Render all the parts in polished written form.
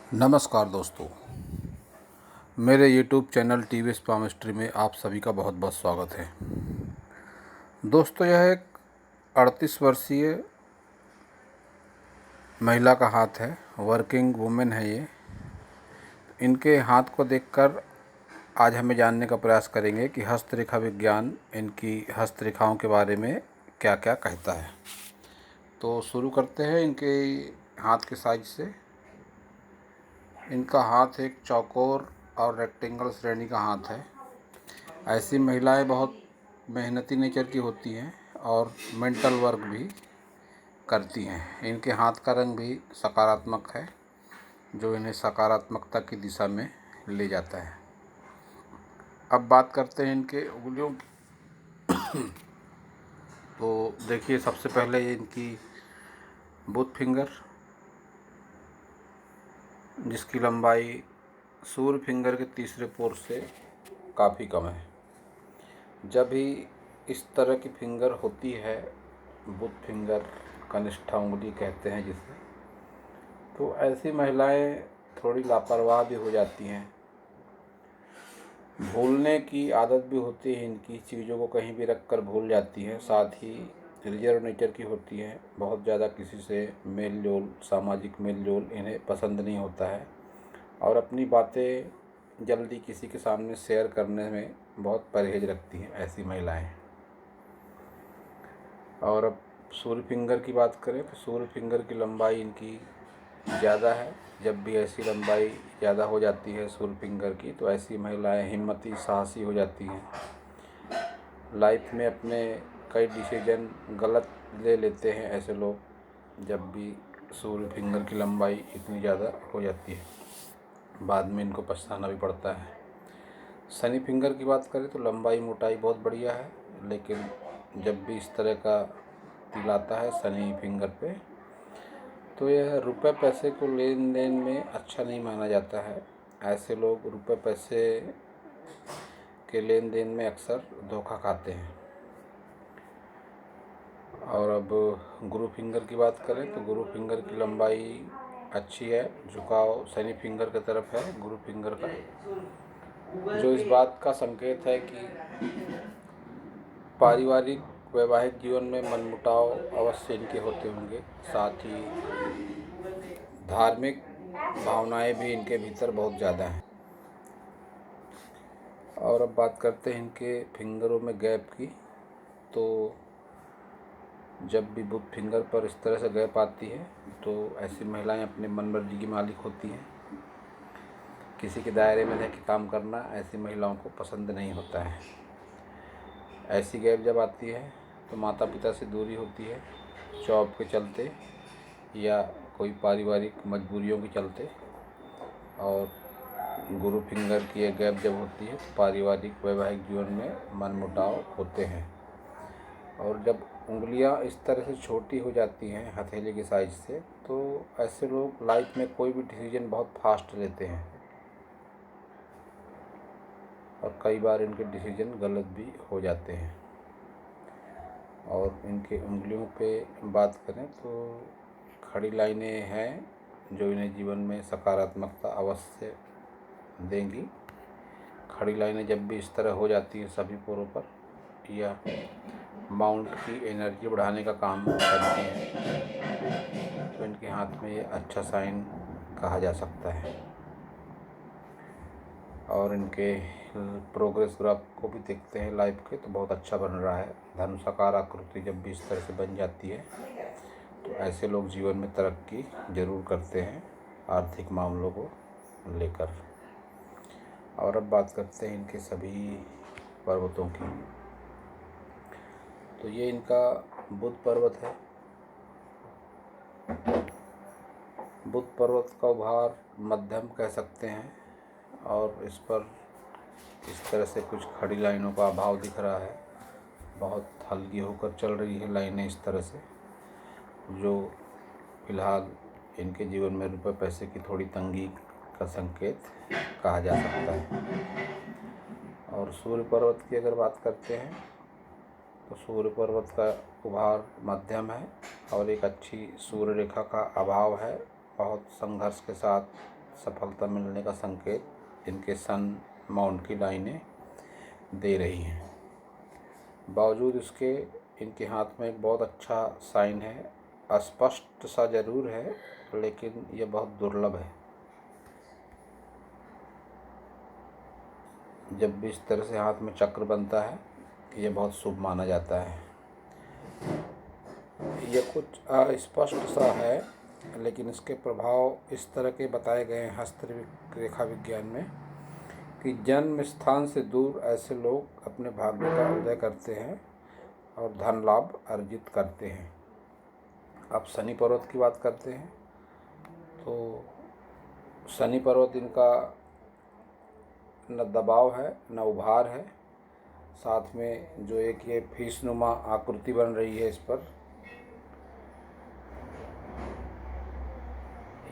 नमस्कार दोस्तों, मेरे YouTube चैनल टीवीएस पामिस्ट्री में आप सभी का बहुत बहुत स्वागत है। दोस्तों, यह एक 38 वर्षीय महिला का हाथ है, वर्किंग वुमेन है ये। इनके हाथ को देखकर आज हमें जानने का प्रयास करेंगे कि हस्तरेखा विज्ञान इनकी हस्तरेखाओं के बारे में क्या क्या कहता है। तो शुरू करते हैं इनके हाथ के साइज से। इनका हाथ एक चौकोर और रेक्टेंगल श्रेणी का हाथ है। ऐसी महिलाएं बहुत मेहनती नेचर की होती हैं और मेंटल वर्क भी करती हैं। इनके हाथ का रंग भी सकारात्मक है, जो इन्हें सकारात्मकता की दिशा में ले जाता है। अब बात करते हैं इनके उंगलियों की। तो देखिए, सबसे पहले इनकी बुथ फिंगर, जिसकी लंबाई सूर्य फिंगर के तीसरे पोर से काफ़ी कम है। जब भी इस तरह की फिंगर होती है, बुथ फिंगर, कनिष्ठा उंगली कहते हैं जिसे, तो ऐसी महिलाएं थोड़ी लापरवाह भी हो जाती हैं। भूलने की आदत भी होती है इनकी, चीज़ों को कहीं भी रख कर भूल जाती हैं। साथ ही रिजर्व नेचर की होती हैं, बहुत ज़्यादा किसी से मेल जोल, सामाजिक मेल जोल इन्हें पसंद नहीं होता है और अपनी बातें जल्दी किसी के सामने शेयर करने में बहुत परहेज रखती हैं ऐसी महिलाएं। और अब सूर्य फिंगर की बात करें तो सूर्य फिंगर की लंबाई इनकी ज़्यादा है। जब भी ऐसी लंबाई ज़्यादा हो जाती है सूर्य फिंगर की, तो ऐसी महिलाएं हिम्मती, साहसी हो जाती हैं। लाइफ में अपने कई डिसीजन गलत ले लेते हैं ऐसे लोग, जब भी सूर्य फिंगर की लंबाई इतनी ज़्यादा हो जाती है। बाद में इनको पछताना भी पड़ता है। शनि फिंगर की बात करें तो लंबाई मोटाई बहुत बढ़िया है, लेकिन जब भी इस तरह का तिल आता है शनि फिंगर पे, तो यह रुपए पैसे को लेन देन में अच्छा नहीं माना जाता है। ऐसे लोग रुपए पैसे के लेन देन में अक्सर धोखा खाते हैं। और अब गुरु फिंगर की बात करें तो गुरु फिंगर की लंबाई अच्छी है, झुकाव शनि फिंगर की तरफ है गुरु फिंगर का, जो इस बात का संकेत है कि पारिवारिक वैवाहिक जीवन में मनमुटाव अवश्य इनके होते होंगे। साथ ही धार्मिक भावनाएं भी इनके भीतर बहुत ज़्यादा हैं। और अब बात करते हैं इनके फिंगरों में गैप की। तो जब भी बुध फिंगर पर इस तरह से गैप आती है, तो ऐसी महिलाएं अपने मन मर्जी की मालिक होती हैं। किसी के दायरे में रह के काम करना ऐसी महिलाओं को पसंद नहीं होता है। ऐसी गैप जब आती है तो माता पिता से दूरी होती है, जॉब के चलते या कोई पारिवारिक मजबूरियों के चलते। और गुरु फिंगर की ये गैप जब होती है तो पारिवारिक वैवाहिक जीवन में मनमुटाव होते हैं। और जब उंगलियां इस तरह से छोटी हो जाती हैं हथेली के साइज से, तो ऐसे लोग लाइफ में कोई भी डिसीजन बहुत फास्ट लेते हैं और कई बार इनके डिसीजन गलत भी हो जाते हैं। और इनके उंगलियों पे बात करें तो खड़ी लाइनें हैं, जो इन्हें जीवन में सकारात्मकता अवश्य देंगी। खड़ी लाइनें जब भी इस तरह हो जाती हैं सभी पोरों पर, या माउंट की एनर्जी बढ़ाने का काम करती हैं, तो इनके हाथ में ये अच्छा साइन कहा जा सकता है। और इनके प्रोग्रेस ग्राफ को भी देखते हैं लाइफ के, तो बहुत अच्छा बन रहा है। धनुषाकार आकृति जब भी इस तरह से बन जाती है, तो ऐसे लोग जीवन में तरक्की जरूर करते हैं आर्थिक मामलों को लेकर। और अब बात करते हैं इनके सभी पर्वतों की। तो ये इनका बुध पर्वत है। बुध पर्वत का उभार मध्यम कह सकते हैं, और इस पर इस तरह से कुछ खड़ी लाइनों का अभाव दिख रहा है। बहुत हल्की होकर चल रही है लाइनें इस तरह से, जो फिलहाल इनके जीवन में रुपए पैसे की थोड़ी तंगी का संकेत कहा जा सकता है। और सूर्य पर्वत की अगर बात करते हैं तो सूर्य पर्वत का उभार मध्यम है और एक अच्छी सूर्य रेखा का अभाव है। बहुत संघर्ष के साथ सफलता मिलने का संकेत इनके सन माउंट की लाइनें दे रही हैं। बावजूद इसके इनके हाथ में एक बहुत अच्छा साइन है, अस्पष्ट सा ज़रूर है लेकिन ये बहुत दुर्लभ है। जब भी इस तरह से हाथ में चक्र बनता है ये बहुत शुभ माना जाता है। ये कुछ अस्पष्ट सा है लेकिन इसके प्रभाव इस तरह के बताए गए हैं हस्तरेखा विज्ञान में कि जन्म स्थान से दूर ऐसे लोग अपने भाग्य का उदय करते हैं और धन लाभ अर्जित करते हैं। अब शनि पर्वत की बात करते हैं तो शनि पर्वत इनका न दबाव है न उभार है, साथ में जो एक ये फीसनुमा आकृति बन रही है इस पर,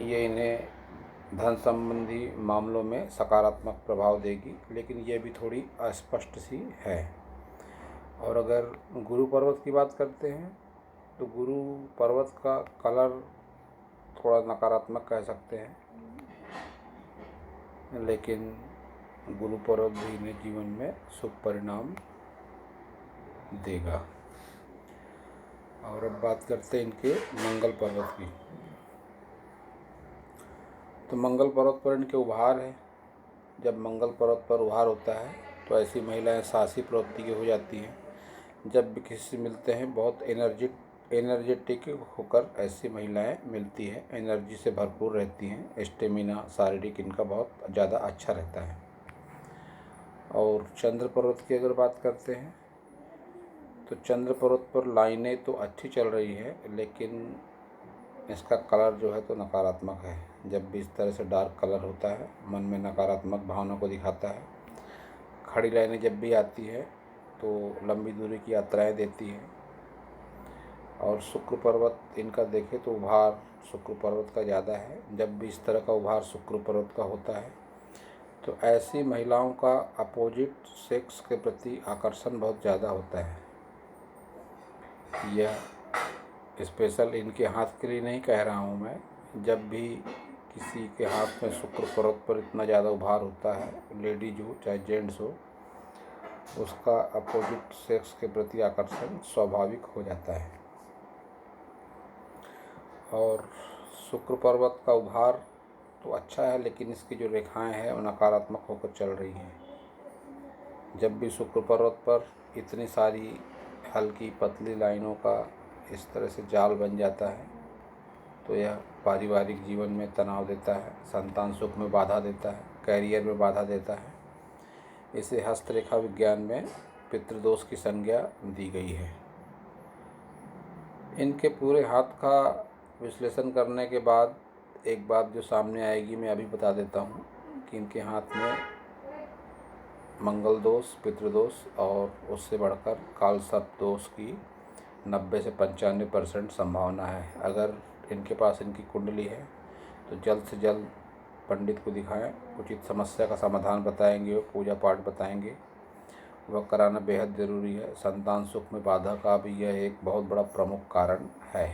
ये इन्हें धन संबंधी मामलों में सकारात्मक प्रभाव देगी, लेकिन ये भी थोड़ी अस्पष्ट सी है। और अगर गुरु पर्वत की बात करते हैं तो गुरु पर्वत का कलर थोड़ा नकारात्मक कह सकते हैं, लेकिन गुरु पर्वत भी इन्हें जीवन में शुभ परिणाम देगा। और अब बात करते हैं इनके मंगल पर्वत की। तो मंगल पर्वत पर इनके उभार है। जब मंगल पर्वत पर उभार होता है तो ऐसी महिलाएं साहसी प्रवृत्ति की हो जाती हैं। जब भी किसी से मिलते हैं बहुत एनर्जेटिक होकर ऐसी महिलाएं मिलती हैं, एनर्जी से भरपूर रहती हैं, स्टेमिना शारीरिक इनका बहुत ज़्यादा अच्छा रहता है। और चंद्र पर्वत की अगर बात करते हैं तो चंद्र पर्वत पर लाइनें तो अच्छी चल रही है लेकिन इसका कलर जो है तो नकारात्मक है। जब भी इस तरह से डार्क कलर होता है मन में नकारात्मक भावना को दिखाता है। खड़ी लाइनें जब भी आती है तो लंबी दूरी की यात्राएं देती है। और शुक्र पर्वत इनका देखें तो उभार शुक्र पर्वत का ज़्यादा है। जब भी इस तरह का उभार शुक्र पर्वत का होता है तो ऐसी महिलाओं का अपोजिट सेक्स के प्रति आकर्षण बहुत ज़्यादा होता है। यह स्पेशल इनके हाथ के लिए नहीं कह रहा हूँ मैं। जब भी किसी के हाथ में शुक्र पर्वत पर इतना ज़्यादा उभार होता है, लेडीज हो चाहे जेंट्स हो, उसका अपोजिट सेक्स के प्रति आकर्षण स्वाभाविक हो जाता है। और शुक्र पर्वत का उभार तो अच्छा है लेकिन इसकी जो रेखाएं हैं वो नकारात्मक होकर चल रही हैं। जब भी शुक्र पर्वत पर इतनी सारी हल्की पतली लाइनों का इस तरह से जाल बन जाता है तो यह पारिवारिक जीवन में तनाव देता है, संतान सुख में बाधा देता है, कैरियर में बाधा देता है। इसे हस्तरेखा विज्ञान में पितृदोष की संज्ञा दी गई है। इनके पूरे हाथ का विश्लेषण करने के बाद एक बात जो सामने आएगी मैं अभी बता देता हूँ कि इनके हाथ में मंगल दोष, पितृदोष और उससे बढ़कर काल सर्प दोष की 90 से 95% संभावना है। अगर इनके पास इनकी कुंडली है तो जल्द से जल्द पंडित को दिखाएं। उचित समस्या का समाधान बताएंगे, पूजा पाठ बताएंगे, वह कराना बेहद ज़रूरी है। संतान सुख में बाधा का भी यह एक बहुत बड़ा प्रमुख कारण है।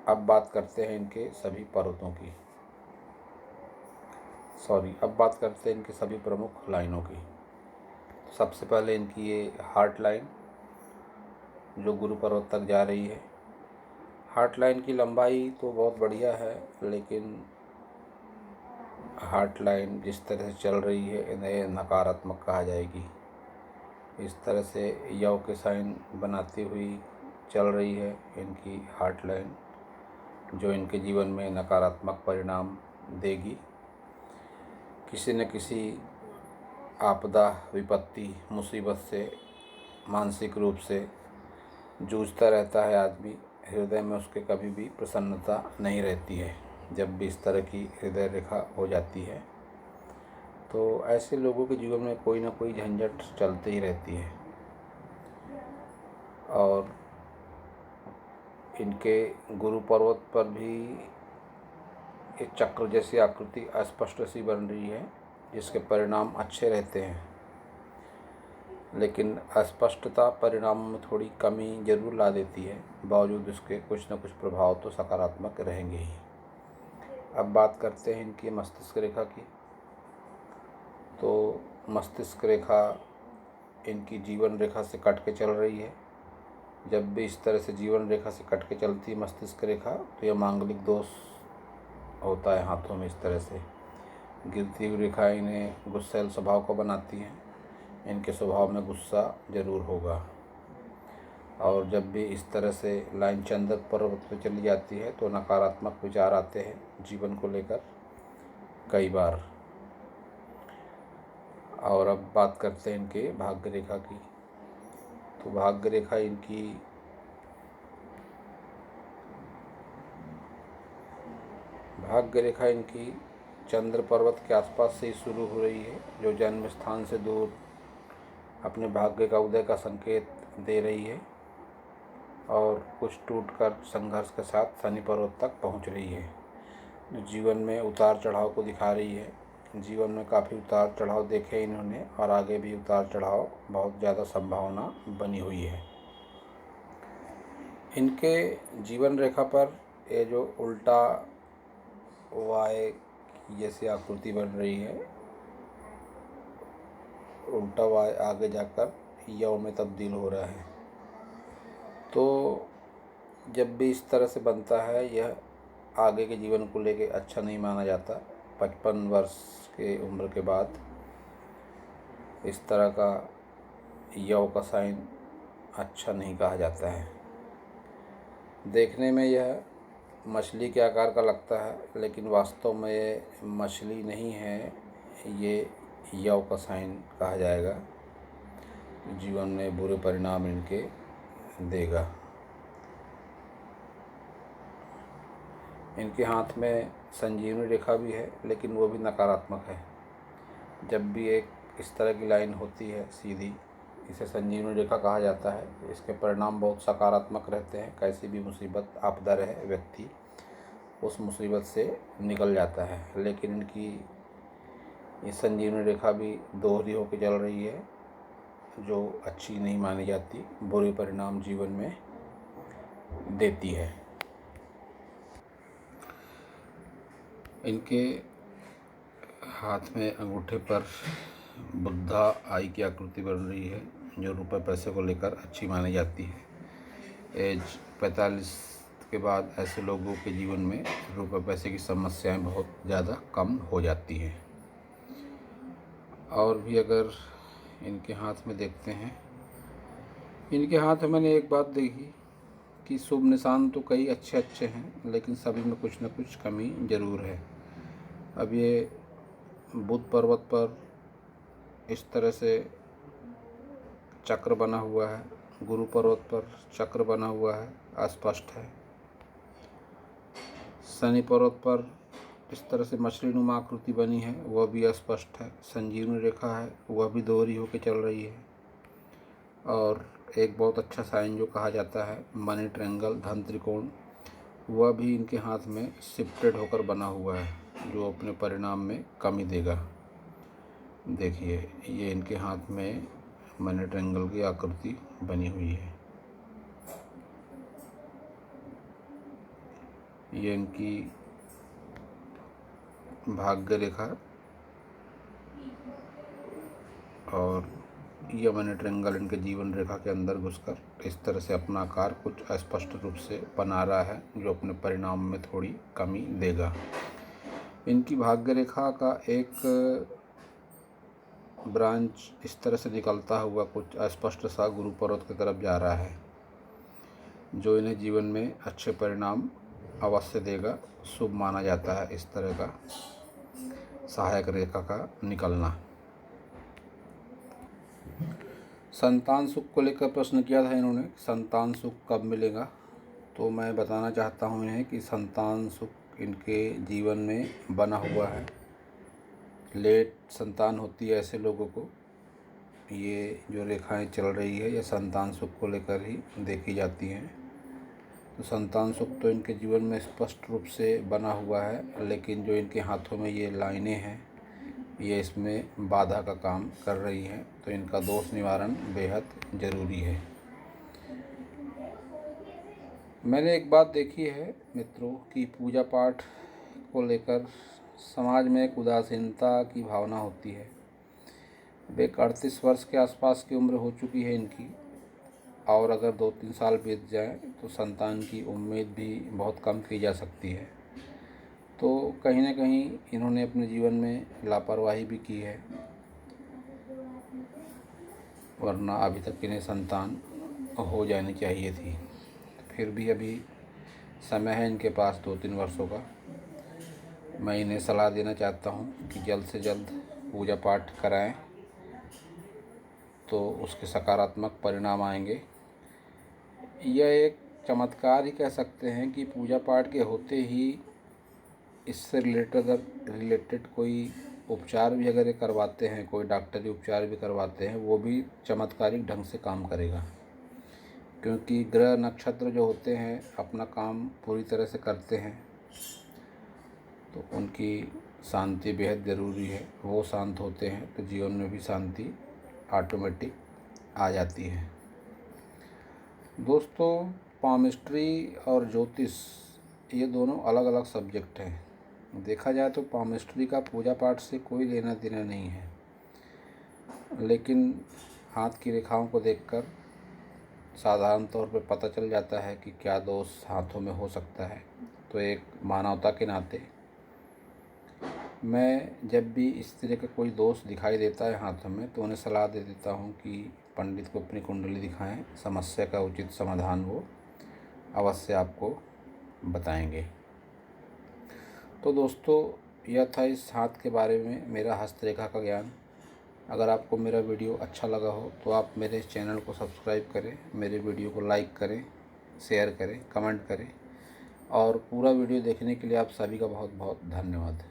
अब बात करते हैं इनके सभी पर्वतों की, अब बात करते हैं इनके सभी प्रमुख लाइनों की। सबसे पहले इनकी ये हार्ट लाइन जो गुरु पर्वत तक जा रही है। हार्ट लाइन की लंबाई तो बहुत बढ़िया है लेकिन हार्ट लाइन जिस तरह से चल रही है इन्हें नकारात्मक कहा जाएगी। इस तरह से यव के साइन बनाती हुई चल रही है इनकी हार्ट लाइन, जो इनके जीवन में नकारात्मक परिणाम देगी। किसी न किसी आपदा, विपत्ति, मुसीबत से मानसिक रूप से जूझता रहता है आदमी। हृदय में उसके कभी भी प्रसन्नता नहीं रहती है। जब भी इस तरह की हृदय रेखा हो जाती है तो ऐसे लोगों के जीवन में कोई ना कोई झंझट चलती ही रहती है। और इनके गुरु पर्वत पर भी एक चक्र जैसी आकृति अस्पष्ट सी बन रही है जिसके परिणाम अच्छे रहते हैं, लेकिन अस्पष्टता परिणाम में थोड़ी कमी जरूर ला देती है। बावजूद इसके कुछ न कुछ प्रभाव तो सकारात्मक रहेंगे ही। अब बात करते हैं इनकी मस्तिष्क रेखा की। तो मस्तिष्क रेखा इनकी जीवन रेखा से कट के चल रही है। जब भी इस तरह से जीवन रेखा से कट के चलती है मस्तिष्क रेखा, तो यह मांगलिक दोष होता है हाथों में। इस तरह से गिरती हुई रेखा इन्हें गुस्सैल स्वभाव को बनाती हैं। इनके स्वभाव में गुस्सा जरूर होगा। और जब भी इस तरह से लाइन चंद्र पर्वत पर चली जाती है तो नकारात्मक विचार आते हैं जीवन को लेकर कई बार। और अब बात करते हैं इनके भाग्य रेखा की। तो भाग्य रेखा इनकी चंद्र पर्वत के आसपास से ही शुरू हो रही है, जो जन्म स्थान से दूर अपने भाग्य का उदय का संकेत दे रही है और कुछ टूटकर संघर्ष के साथ शनि पर्वत तक पहुंच रही है, जो जीवन में उतार चढ़ाव को दिखा रही है। जीवन में काफ़ी उतार चढ़ाव देखे इन्होंने और आगे भी उतार चढ़ाव बहुत ज़्यादा संभावना बनी हुई है। इनके जीवन रेखा पर ये जो उल्टा वाय जैसी आकृति बन रही है, उल्टा वाय आगे जाकर यव में तब्दील हो रहा है। तो जब भी इस तरह से बनता है, यह आगे के जीवन को लेके अच्छा नहीं माना जाता। 55 वर्ष के उम्र के बाद इस तरह का यव का साइन अच्छा नहीं कहा जाता है। देखने में यह मछली के आकार का लगता है, लेकिन वास्तव में ये मछली नहीं है, ये यव का साइन कहा जाएगा। जीवन में बुरे परिणाम इनके देगा। इनके हाथ में संजीवनी रेखा भी है, लेकिन वो भी नकारात्मक है। जब भी एक इस तरह की लाइन होती है सीधी, इसे संजीवनी रेखा कहा जाता है। इसके परिणाम बहुत सकारात्मक रहते हैं। कैसी भी मुसीबत आपदा रहे, व्यक्ति उस मुसीबत से निकल जाता है। लेकिन इनकी इस संजीवनी रेखा भी दोहरी होकर चल रही है, जो अच्छी नहीं मानी जाती, बुरे परिणाम जीवन में देती है। इनके हाथ में अंगूठे पर बुद्धा आई की आकृति बन रही है, जो रुपए पैसे को लेकर अच्छी मानी जाती है। एज 45 के बाद ऐसे लोगों के जीवन में रुपए पैसे की समस्याएं बहुत ज़्यादा कम हो जाती हैं। और भी अगर इनके हाथ में देखते हैं, इनके हाथ में मैंने एक बात देखी कि शुभ निशान तो कई अच्छे हैं, लेकिन सभी में कुछ न कुछ कमी ज़रूर है। अब ये बुध पर्वत पर इस तरह से चक्र बना हुआ है, गुरु पर्वत पर चक्र बना हुआ है, अस्पष्ट है। शनि पर्वत पर इस तरह से मछली नुमा आकृति बनी है, वह भी अस्पष्ट है। संजीवनी रेखा है, वह भी दोहरी होकर चल रही है। और एक बहुत अच्छा साइन जो कहा जाता है मनी ट्रायंगल, धन त्रिकोण, वह भी इनके हाथ में शिफ्टेड होकर बना हुआ है, जो अपने परिणाम में कमी देगा। देखिए, ये इनके हाथ में मनी ट्रायंगल की आकृति बनी हुई है। ये इनकी भाग्य रेखा और यह मनी ट्रायंगल इनके जीवन रेखा के अंदर घुसकर इस तरह से अपना आकार कुछ अस्पष्ट रूप से बना रहा है, जो अपने परिणाम में थोड़ी कमी देगा। इनकी भाग्य रेखा का एक ब्रांच इस तरह से निकलता हुआ कुछ अस्पष्ट सा गुरु पर्वत की तरफ जा रहा है, जो इन्हें जीवन में अच्छे परिणाम अवश्य देगा। शुभ माना जाता है इस तरह का सहायक रेखा का निकलना। संतान सुख को लेकर प्रश्न किया था इन्होंने, संतान सुख कब मिलेगा। तो मैं बताना चाहता हूँ इन्हें कि संतान सुख इनके जीवन में बना हुआ है। लेट संतान होती है ऐसे लोगों को, ये जो रेखाएं चल रही है, ये संतान सुख को लेकर ही देखी जाती हैं। तो संतान सुख तो इनके जीवन में स्पष्ट रूप से बना हुआ है, लेकिन जो इनके हाथों में ये लाइनें हैं, ये इसमें बाधा का काम कर रही हैं। तो इनका दोष निवारण बेहद ज़रूरी है। मैंने एक बात देखी है मित्रों कि पूजा पाठ को लेकर समाज में एक उदासीनता की भावना होती है। अब एक 38 वर्ष के आसपास की उम्र हो चुकी है इनकी, और अगर 2-3 साल बीत जाए तो संतान की उम्मीद भी बहुत कम की जा सकती है। तो कहीं ना कहीं इन्होंने अपने जीवन में लापरवाही भी की है, वरना अभी तक इन्हें संतान हो जानी चाहिए थी। फिर भी अभी समय है इनके पास 2-3 वर्षों का। मैं इन्हें सलाह देना चाहता हूँ कि जल्द से जल्द पूजा पाठ कराएं, तो उसके सकारात्मक परिणाम आएंगे। यह एक चमत्कार ही कह सकते हैं कि पूजा पाठ के होते ही इससे रिलेटेड कोई उपचार भी अगर ये करवाते हैं, कोई डॉक्टरी उपचार भी करवाते हैं, वो भी चमत्कारिक ढंग से काम करेगा। क्योंकि ग्रह नक्षत्र जो होते हैं अपना काम पूरी तरह से करते हैं, तो उनकी शांति बेहद ज़रूरी है। वो शांत होते हैं तो जीवन में भी शांति ऑटोमेटिक आ जाती है। दोस्तों, पामिस्ट्री और ज्योतिष ये दोनों अलग अलग सब्जेक्ट हैं। देखा जाए तो पामिस्ट्री का पूजा पाठ से कोई लेना देना नहीं है, लेकिन हाथ की रेखाओं को देखकर साधारण तौर पर पता चल जाता है कि क्या दोष हाथों में हो सकता है। तो एक मानवता के नाते मैं जब भी इस तरह का कोई दोष दिखाई देता है हाथों में, तो उन्हें सलाह दे देता हूँ कि पंडित को अपनी कुंडली दिखाएं, समस्या का उचित समाधान वो अवश्य आपको बताएंगे। तो दोस्तों, यह था इस हाथ के बारे में मेरा हस्तरेखा का ज्ञान। अगर आपको मेरा वीडियो अच्छा लगा हो तो आप मेरे चैनल को सब्सक्राइब करें, मेरे वीडियो को लाइक करें, शेयर करें, कमेंट करें, और पूरा वीडियो देखने के लिए आप सभी का बहुत बहुत धन्यवाद।